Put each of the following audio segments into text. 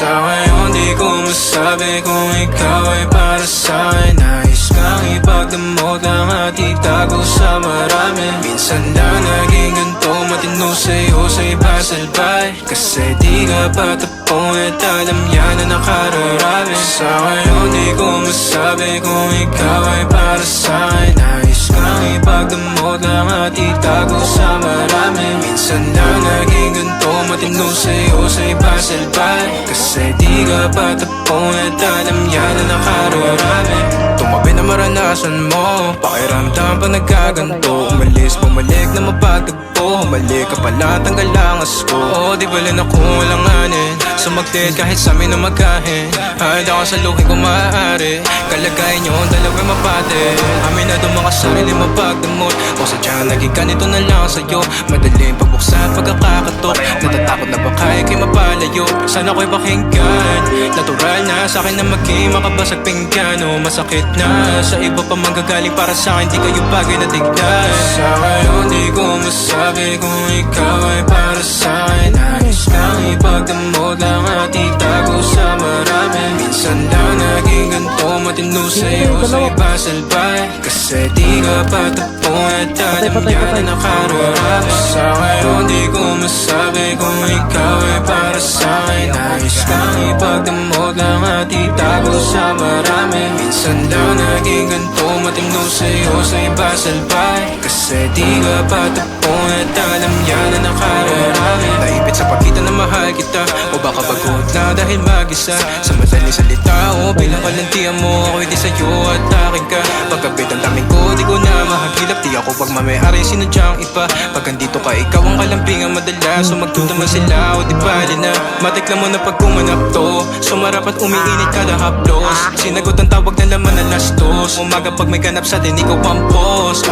Sa ngayon di ko masabi kung ikaw ay para sa'kin. Nais kang ipagdamot lang at itago sa marami. Minsan lang naging ganito, matino sa'yo sa iba salbay. Kasi di ka patapon at alam yan na nakararami. Sa ngayon di ko masabi kung ikaw ay para sa'kin. Nais kang ipagdamot lang at itago sa marami. Minsan lang naging ganito, matino sa'yo sa iba salbay. Kasi di ka patapon at alam yan na nakararami. Tumabi na maranasan mo, pakiramdam pa nagkaganto. Umalis, bumalik na mapagtagpo. Humalik ka pala, tanggal ang asko. Oo, di bala na kung walang anin. Sumaglit kahit sa amin na magkahin. Handa ka sa lukin kung maaari. Kalagayan nyo ang dalawang mapate. Amin na doon mga sarili mapagdamot. O sadyang naging ganito na lang sa'yo. Madaling pagbuksan, pagkakakatok. Natatakot na baka ika'y mapalayo. Sana ko'y pakinggan. Natural na sa'kin na maging makabasag pinggan. O masakit na sa iba pa manggagaling para sa'kin. Di kayo bagay na tignan. Sa ngayon di ko masabi kung ikaw ay para sa'kin. Nais kang ipagdamot lang at itago sa marami. Minsan lang naging ganito, matino sa'yo sa iba salbay. Kasi di ka patapon at alam yan na nakararami. Sa ngayon di ko masabi kung ikaw ay para sa'kin. Nais kang ipagdamot lang at itago sa marami. Minsan lang naging ganito, matino sa'yo sa iba salbay. Kasi di ka patapon at alam yan na nakararami. Naipit sa pagkita na mahal kita, o baka bagot na dahil mag-isa. Sa madaling salita o bilang kalantian mo, ako'y di sa'yo at akin ka. Pagkabit ang daming ko, di ko na mahagilap. Di ako pagmamayari, sinadyang iba. Pag andito ka, ikaw ang kalambingan madalas. So magtutuman sila o di bali na. Matikla mo na pag kumanap to. Sumarap at umiinit kada haplos. Sinagot ang tawag na laman na lastos. Umaga pag may ganap sa atin, ikaw ang boss.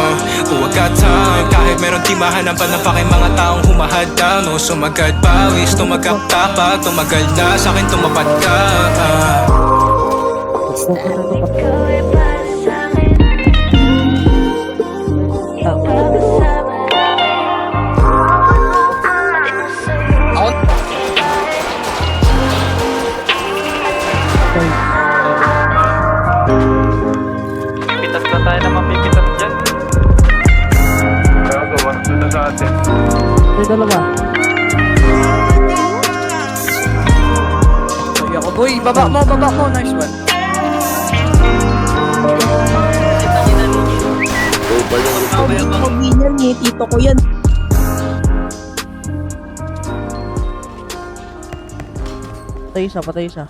Huwag ka time, kahit meron di mahanap na pa kay mga taong humahadang. No, sumagad pawis, tumagap tapat. Tumagal na sa'kin, tumapat ka. Ikaw ay para sa'kin. Pitas na tayo na mapipitas dyan. Kaya gawa na sa atin. May dalawa. Uy, ako boy, baba mo, nice one. Pag-winner niya, tito ko yan. Patay isa.